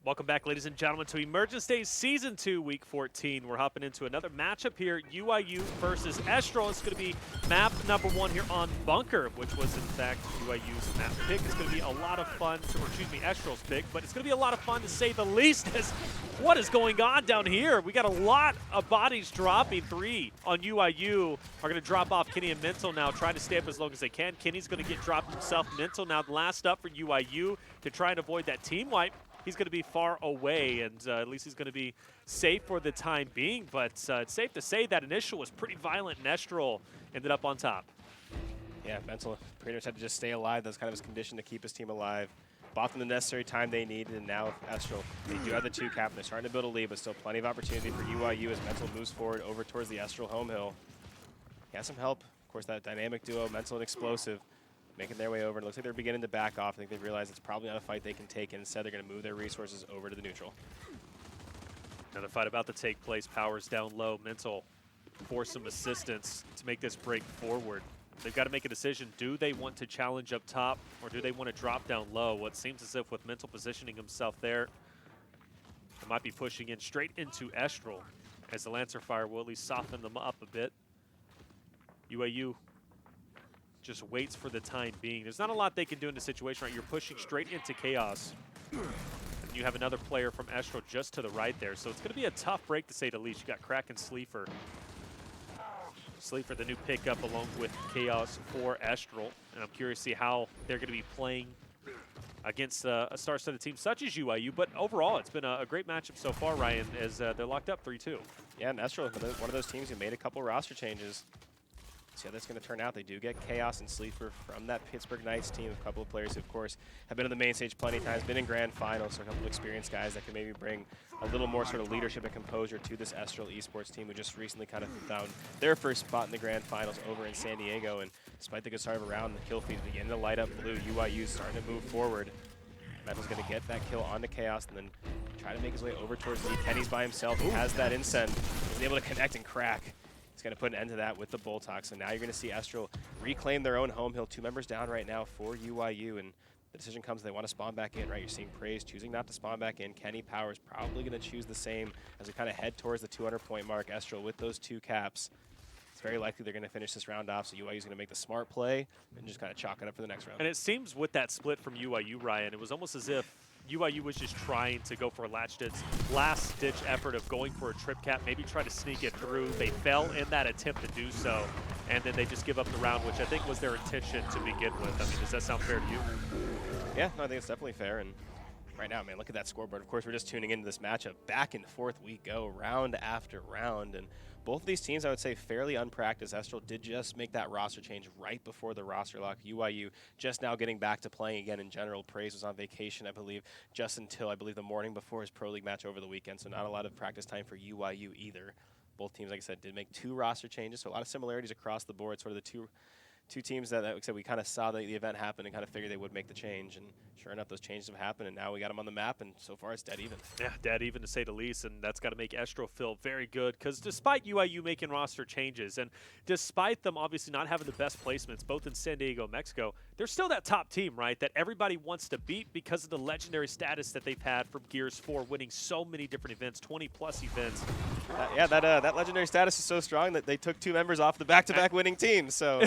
Welcome back, ladies and gentlemen, to Emergence Day Season 2, Week 14. We're hopping into another matchup here, UYU versus Estral. It's going to be map number 1 here on Bunker, which was, in fact, UYU's map pick. It's going to be a lot of fun, Estral's pick, but it's going to be a lot of fun, to say the least, as what is going on down here? We got a lot of bodies dropping. 3 on UYU are going to drop off Kenny and Mental now, trying to stay up as long as they can. Kenny's going to get dropped himself. Mental now last up for UYU to try and avoid that team wipe. He's going to be far away, and at least he's going to be safe for the time being. But it's safe to say that initial was pretty violent, and Estral ended up on top. Yeah, Mental pretty much had to just stay alive. That's kind of his condition to keep his team alive. Bought them the necessary time they needed, and now Estral, they do have the 2 cap. They're starting to build a lead, but still plenty of opportunity for UYU as Mental moves forward over towards the Estral home hill. He has some help. Of course, that dynamic duo, Mental and Explosive, making their way over. It looks like they're beginning to back off. I think they've realized it's probably not a fight they can take, and instead they're going to move their resources over to the neutral. Another fight about to take place. Powers down low. Mental for some assistance to make this break forward. They've got to make a decision. Do they want to challenge up top, or do they want to drop down low? What seems as if with Mental positioning himself there, they might be pushing in straight into Estral, as the Lancer Fire will at least soften them up a bit. UYU just waits for the time being. There's not a lot they can do in the situation, right? You're pushing straight into Chaos. And you have another player from Estral just to the right there. So it's going to be a tough break, to say the least. You got Crack and Sleeper. Sleeper, the new pickup, along with Chaos for Estral. And I'm curious to see how they're going to be playing against a star-studded team such as UYU. But overall, it's been a great matchup so far, Ryan, as they're locked up 3-2. Yeah, and Estral, one of those teams who made a couple roster changes. See how that's going to turn out. They do get Chaos and Sleeper from that Pittsburgh Knights team. A couple of players who, of course, have been on the main stage plenty of times, been in grand finals, so a couple of experienced guys that can maybe bring a little more sort of leadership and composure to this Estral Esports team, who just recently kind of found their first spot in the grand finals over in San Diego. And despite the good start of a round, the kill feeds beginning to light up blue. UYU's starting to move forward. Mental's going to get that kill onto Chaos and then try to make his way over towards Lee. Kenny's by himself. He has that incend. He's able to connect and Crack. He's going to put an end to that with the Boltox. So now you're going to see Estral reclaim their own home hill. 2 members down right now for UYU. And the decision comes, they want to spawn back in, right? You're seeing Praise choosing not to spawn back in. Kenny Powers probably going to choose the same as we kind of head towards the 200-point mark. Estral with those 2 caps. It's very likely they're going to finish this round off. So UYU's going to make the smart play and just kind of chalk it up for the next round. And it seems with that split from UYU, Ryan, it was almost as if UYU was just trying to go for a last-ditch effort of going for a trip cap, maybe try to sneak it through. They fell in that attempt to do so, and then they just give up the round, which I think was their intention to begin with. I mean, does that sound fair to you? Yeah, no, I think it's definitely fair. And right now, man, look at that scoreboard. Of course, we're just tuning into this matchup. Back and forth we go, round after round. And both of these teams, I would say, fairly unpracticed. Estral did just make that roster change right before the roster lock. UYU just now getting back to playing again in general. Praise was on vacation, I believe, just until, I believe, the morning before his Pro League match over the weekend. So not a lot of practice time for UYU either. Both teams, like I said, did make 2 roster changes. So a lot of similarities across the board. Sort of the two teams that, like I said, we kind of saw the event happen and kind of figured they would make the change. And sure enough, those changes have happened, and now we got them on the map, and so far it's dead even. Yeah, dead even, to say the least, and that's got to make Estral feel very good, because despite UIU making roster changes, and despite them obviously not having the best placements, both in San Diego, Mexico, they're still that top team, right, that everybody wants to beat because of the legendary status that they've had from Gears 4, winning so many different events, 20-plus events. That legendary status is so strong that they took 2 members off the back-to-back winning teams, so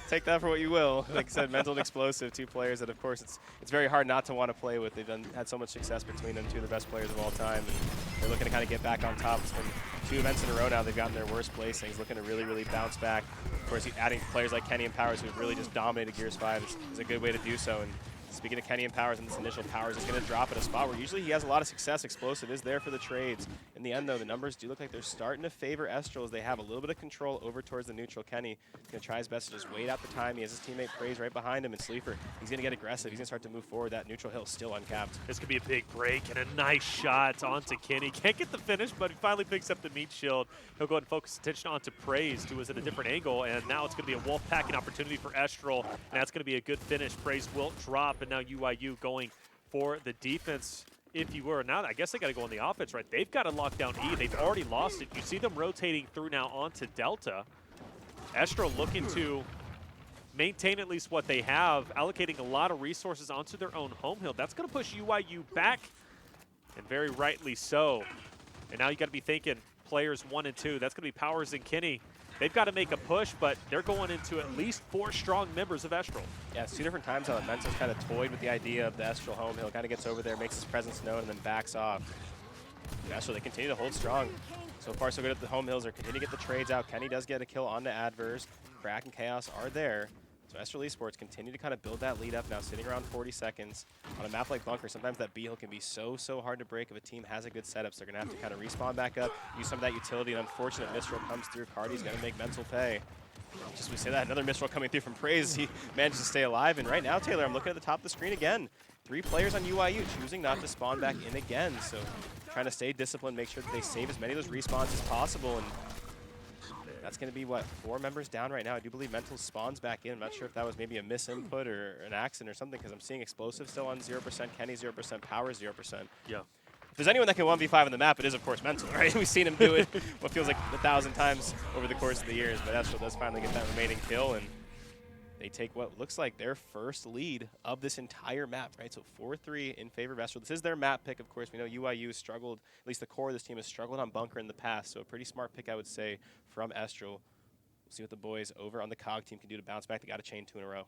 take that for what you will. Like I said, Mental and Explosive, 2 players that, of course, it's very hard not to want to play with. They've had so much success between them, 2 of the best players of all time, and they're looking to kind of get back on top. It's been 2 events in a row now. They've gotten their worst placings, looking to really, really bounce back. Of course, adding players like Kenny and Powers, who've really just dominated Gears 5, is a good way to do so. And speaking of Kenny and Powers, in this initial, Powers is going to drop at a spot where usually he has a lot of success. Explosive is there for the trades. In the end, though, the numbers do look like they're starting to favor Estral as they have a little bit of control over towards the neutral. Kenny is going to try his best to just wait out the time. He has his teammate Praise right behind him, and Sleeper, he's going to get aggressive. He's going to start to move forward. That neutral hill is still uncapped. This could be a big break and a nice shot onto Kenny. Can't get the finish, but he finally picks up the meat shield. He'll go ahead and focus attention onto Praise, who was at a different angle, and now it's going to be a wolf packing opportunity for Estral, and that's going to be a good finish. Praise will drop, and now UYU going for the defense, if you were. Now I guess they got to go on the offense, right? They've got to lock down E. They've already lost it. You see them rotating through now onto Delta. Estral looking to maintain at least what they have, allocating a lot of resources onto their own home hill. That's going to push UYU back and very rightly so. And now you got to be thinking players 1 and 2. That's going to be Powers and Kinney. They've got to make a push, but they're going into at least 4 strong members of Estral. Yeah, it's 2 different times how Mental's kind of toyed with the idea of the Estral home hill. Kind of gets over there, makes his presence known, and then backs off. Estral, they continue to hold strong. So far, so good at the home hills. They're continuing to get the trades out. Kenny does get a kill on the Adverse. Crack and Chaos are there. So Estral Esports continue to kind of build that lead up now, sitting around 40 seconds. On a map like Bunker, sometimes that B hill can be so hard to break if a team has a good setup. So they're going to have to kind of respawn back up, use some of that utility. An unfortunate Mistral comes through. Cardi's going to make Mental pay. Just we say that, another Mistral coming through from Praise. He manages to stay alive. And right now, Taylor, I'm looking at the top of the screen again. 3 players on UYU choosing not to spawn back in again. So trying to stay disciplined, make sure that they save as many of those respawns as possible. And that's going to be, what, 4 members down right now. I do believe Mental spawns back in. I'm not sure if that was maybe a misinput or an accident or something, because I'm seeing Explosive still on 0%, Kenny 0%, Power 0%. Yeah. If there's anyone that can 1v5 on the map, it is, of course, Mental, right? We've seen him do it what feels like 1,000 times over the course of the years, but Estral does finally get that remaining kill, and they take what looks like their first lead of this entire map, right? So 4-3 in favor of Estral. This is their map pick, of course. We know UYU has struggled, at least the core of this team has struggled on Bunker in the past, so a pretty smart pick, I would say, from Estral. See what the boys over on the COG team can do to bounce back. They got to chain 2 in a row.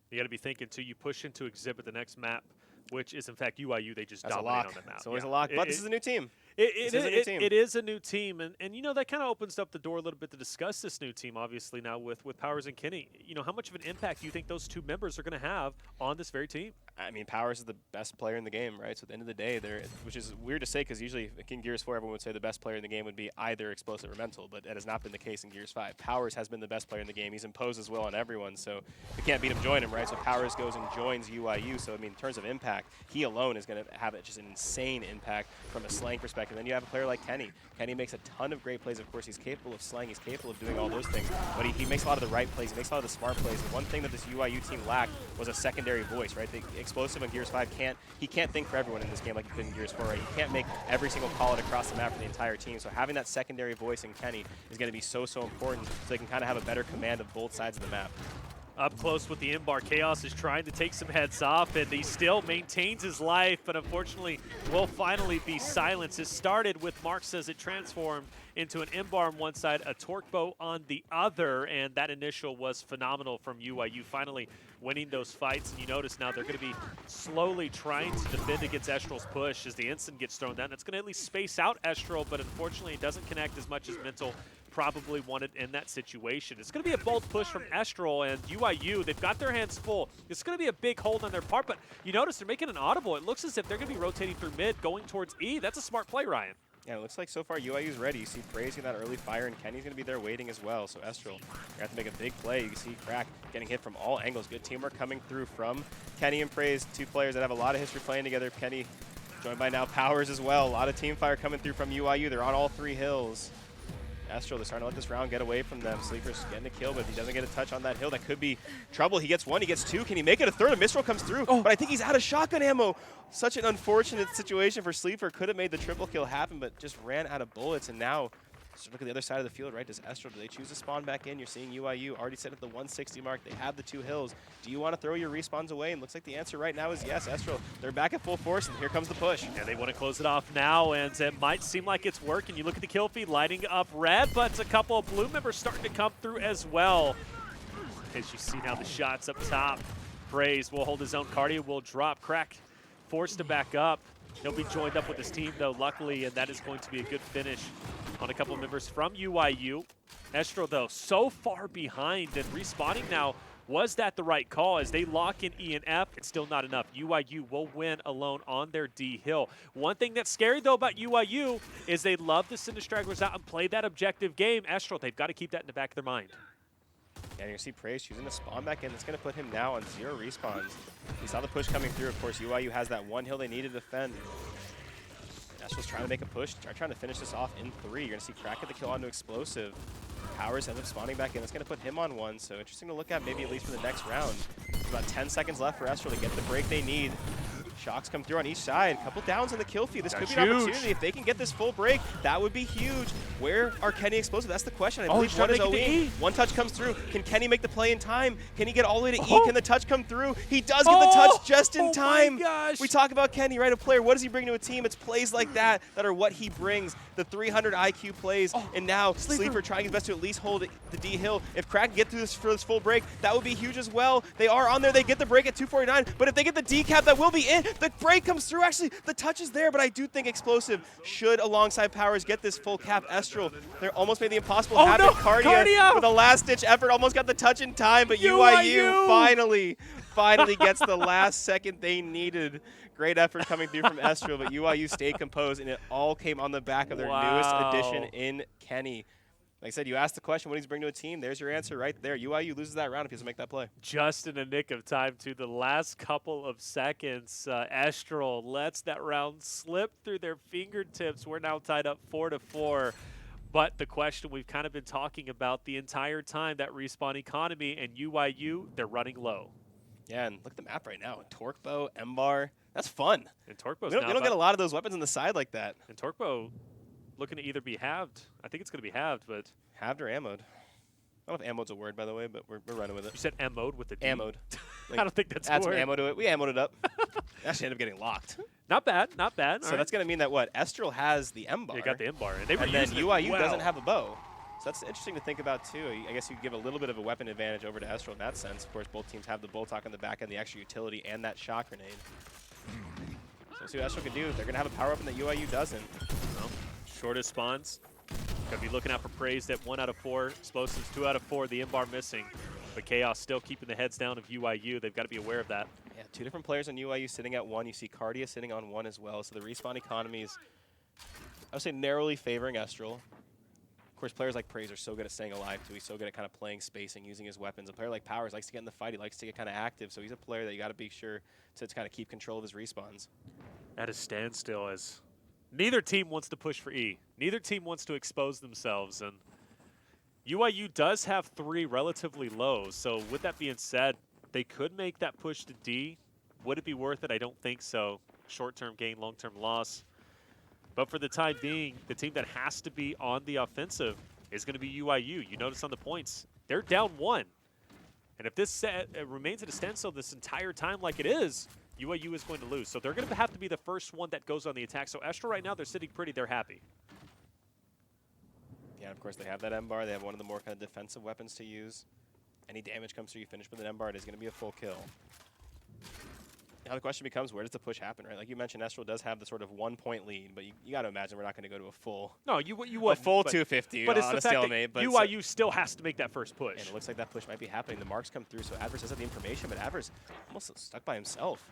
You got to be thinking, too, you push into Exhibit the next map, which is, in fact, UYU. They just That's dominate on the map. It's always a lock, but this is a new team. It is a new team, and you know, that kind of opens up the door a little bit to discuss this new team, obviously, now with Powers and Kinney. You know, how much of an impact do you think those 2 members are going to have on this very team? I mean, Powers is the best player in the game, right? So at the end of the day, which is weird to say because usually in Gears 4, everyone would say the best player in the game would be either Explosive or Mental, but that has not been the case in Gears 5. Powers has been the best player in the game. He's imposed his will on everyone, so if you can't beat him, join him, right? So Powers goes and joins UYU, so I mean, in terms of impact, he alone is going to have just an insane impact from a slang perspective. Then you have a player like Kenny. Kenny makes a ton of great plays. Of course, he's capable of slang. He's capable of doing all those things, but he makes a lot of the right plays. He makes a lot of the smart plays. The one thing that this UYU team lacked was a secondary voice, right? The Explosive on Gears 5 can't think for everyone in this game like he could in Gears 4, right? He can't make every single call it across the map for the entire team. So having that secondary voice in Kenny is going to be so important so they can kind of have a better command of both sides of the map. Up close with the Inbar, Chaos is trying to take some heads off, and he still maintains his life, but unfortunately will finally be silenced. It started with Marks as it transformed into an Inbar on one side, a Torque Bow on the other, and that initial was phenomenal from UYU, finally winning those fights. And you notice now they're going to be slowly trying to defend against Estral's push as the instant gets thrown down. It's going to at least space out Estral, but unfortunately it doesn't connect as much as Mental probably wanted in that situation. It's going to be a bold push from Estral, and UYU, they've got their hands full. It's going to be a big hold on their part, but you notice they're making an audible. It looks as if they're going to be rotating through mid, going towards E. That's a smart play, Ryan. Yeah, it looks like so far UIU's ready. You see Praise getting that early fire, and Kenny's going to be there waiting as well. So Estral, you have to make a big play. You see Crack getting hit from all angles. Good teamwork coming through from Kenny and Praise, 2 players that have a lot of history playing together. Kenny joined by now Powers as well. A lot of team fire coming through from UIU. They're on all 3 hills. Estral, they're starting to let this round get away from them. Sleeper's getting a kill, but if he doesn't get a touch on that hill, that could be trouble. He gets 1, he gets 2. Can he make it a 3rd? A Mistral comes through, but I think he's out of shotgun ammo. Such an unfortunate situation for Sleeper. Could have made the triple kill happen, but just ran out of bullets, and now just look at the other side of the field, right? Does Estral, do they choose to spawn back in? You're seeing UYU already set at the 160 mark. They have the 2 hills. Do you want to throw your respawns away? And looks like the answer right now is yes. Estral, they're back at full force, and here comes the push. Yeah, they want to close it off now, and it might seem like it's working. You look at the kill feed lighting up red, but a couple of blue members starting to come through as well. As you see now the shots up top. Praise will hold his own. Cardio will drop. Crack forced to back up. He'll be joined up with his team, though, luckily, and that is going to be a good finish on a couple of members from UYU. Estral, though, so far behind and respawning now. Was that the right call? As they lock in E and F, it's still not enough. UYU will win alone on their D hill. One thing that's scary, though, about UYU is they love to send the stragglers out and play that objective game. Estral, they've got to keep that in the back of their mind. Yeah, you see Praise choosing to spawn back in. That's going to put him now on 0 respawns. He saw the push coming through. Of course, UYU has that 1 hill they need to defend. Estral's trying to make a push, trying to finish this off in 3. You're going to see Crack get the kill onto Explosive. Powers ends up spawning back in. That's going to put him on 1, so interesting to look at maybe at least for the next round. About 10 seconds left for Estral to get the break they need. Shocks come through on each side. A couple downs on the kill feed. This could be an huge opportunity. If they can get this full break, that would be huge. Where are Kenny explosive? That's the question. I Oh, believe he's one trying is to make it to OE. E. One touch comes through. Can Kenny make the play in time? Can he get all the way to E? Oh. Can the touch come through? He does get the touch just in time. Oh my gosh. We talk about Kenny, right? A player. What does he bring to a team? It's plays like that are what he brings. The 300 IQ plays. And now Sleeper trying his best to at least hold the D hill. If Crack can get through this for this full break, that would be huge as well. They are on there. They get the break at 249. But if they get the decap, that will be it. The break comes through. Actually, the touch is there, but I do think Explosive should, alongside Powers, get this full cap. Estral, they're almost made the impossible happen. No, Cardia with a last-ditch effort, almost got the touch in time, but UYU finally gets the last second they needed. Great effort coming through from Estral, but UYU stayed composed, and it all came on the back of their newest addition in Kenny. Like I said, you asked the question, what does he bring to a team? There's your answer right there. UYU loses that round if he doesn't make that play. Just in the nick of time, to the last couple of seconds, Estral lets that round slip through their fingertips. We're now tied up 4-4. But the question we've kind of been talking about the entire time, that Respawn economy, and UYU, they're running low. Yeah, and look at the map right now. Torque Bow, M-Bar, that's fun. And Torquebo's We don't get a lot of those weapons on the side like that. And Torquebo looking to either be halved. I think it's going to be halved, but... Halved or ammoed. I don't know if ammoed's a word, by the way, but we're running with it. You said M-mode with the D. Ammoed. I don't think that's add a some word. ammo to it. We ammoed it up. Actually ended up getting locked. Not bad, not bad. So that's going to mean that what? Estral has the M-Bar. They got the M-bar, and they were and then using UYU it well. doesn't have a bow. So that's interesting to think about, too. I guess you give a little bit of a weapon advantage over to Estral in that sense. Of course, both teams have the Boltok on the back end, the extra utility, and that shock grenade. So we'll see what Estral can do. They're going to have a power weapon that UYU doesn't. Well, shortest spawns. Going to be looking out for praise at 1 out of 4. Explosives 2 out of 4. The M-bar missing. But Chaos still keeping the heads down of UYU. They've got to be aware of that. Yeah, 2 different players on UYU sitting at 1. You see Cardia sitting on 1 as well. So the Respawn economy is, I would say, narrowly favoring Estral. Of course, players like Praise are so good at staying alive, too. He's so good at kind of playing spacing, using his weapons. A player like Powers likes to get in the fight. He likes to get kind of active. So he's a player that you got to be sure to kind of keep control of his respawns. At a standstill, as neither team wants to push for E. Neither team wants to expose themselves. And UYU does have 3 relatively low. So with that being said, they could make that push to D. Would it be worth it? I don't think so. Short-term gain, long-term loss. But for the time being, the team that has to be on the offensive is going to be UYU. You notice on the points, they're down 1. And if this remains at a standstill this entire time like it is, UYU is going to lose. So they're going to have to be the first one that goes on the attack. So Estral right now, they're sitting pretty. They're happy. Yeah, of course, they have that M-bar. They have one of the more kind of defensive weapons to use. Any damage comes through, you finish with an M-bar, it is going to be a full kill. Now the question becomes, where does the push happen, right? Like you mentioned, Estral does have the sort of 1-point lead, but you got to imagine we're not going to go to a full... No, you would. A full 250 but it's on the a fact stalemate. That UYU still has to make that first push. And it looks like that push might be happening. The marks come through, so Adverse does have the information, but Adverse almost stuck by himself.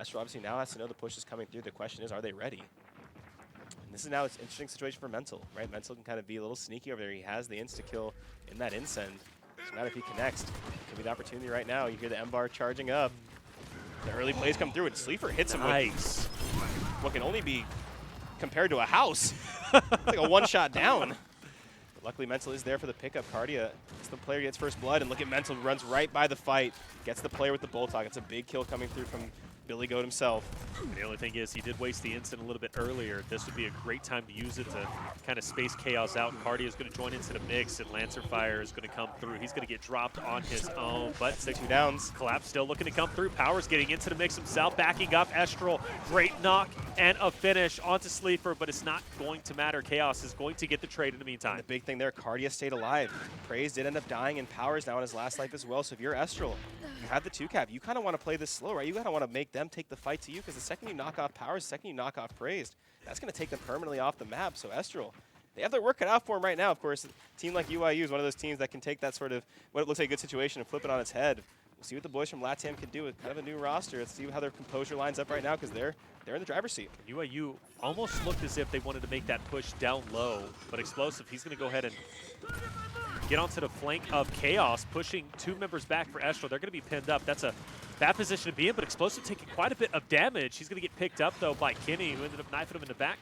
Estral obviously now has to know the push is coming through. The question is, are they ready? And this is now an interesting situation for Mental, right? Mental can kind of be a little sneaky over there. He has the insta-kill in that incend. So now if he connects, could be the opportunity right now. You hear the M-bar charging up. The early plays come through, and Sleeper hits him with what can only be compared to a house. It's like a one-shot down. But luckily, Mental is there for the pickup. Cardia, it's the player gets first blood, and look at Mental, runs right by the fight, gets the player with the Boltok. It's a big kill coming through from Billy Goat himself. The only thing is he did waste the instant a little bit earlier. This would be a great time to use it to kind of space Chaos out. Cardia is going to join into the mix, and Lancer Fire is going to come through. He's going to get dropped on his own, but 6 downs. Collapse still looking to come through. Powers getting into the mix himself, backing up Estral. Great knock and a finish onto Sleeper, but it's not going to matter. Chaos is going to get the trade in the meantime. And the big thing there, Cardia stayed alive. Praise did end up dying, and Powers now in his last life as well. So if you're Estral, you have the 2-cap. You kind of want to play this slow, right? You kind of want to make them take the fight to you, because the second you knock off Powers, the second you knock off Praise, that's going to take them permanently off the map. So Estral, they have their work cut out for them right now. Of course, a team like UYU is one of those teams that can take that sort of, what it looks like a good situation, and flip it on its head. We'll see what the boys from LATAM can do with kind of a new roster. Let's see how their composure lines up right now, because they're in the driver's seat. UYU almost looked as if they wanted to make that push down low, but Explosive, he's going to go ahead and get onto the flank of Chaos, pushing 2 members back for Estral. They're going to be pinned up. That's a bad position to be in, but Explosive taking quite a bit of damage. He's going to get picked up, though, by Kenny, who ended up knifing him in the back.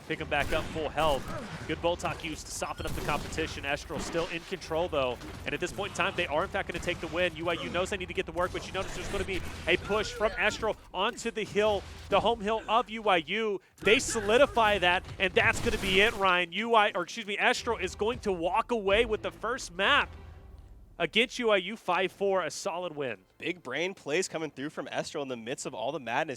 pick him back up full health. Good Boltok used to soften up the competition. Estral still in control, though. And at this point in time, they are, in fact, going to take the win. UYU knows they need to get the work, but you notice there's going to be a push from Estral onto the hill, the home hill of UYU. They solidify that, and that's going to be it, Ryan. Estral is going to walk away with the first map against UYU 5-4, a solid win. Big brain plays coming through from Estral in the midst of all the madness.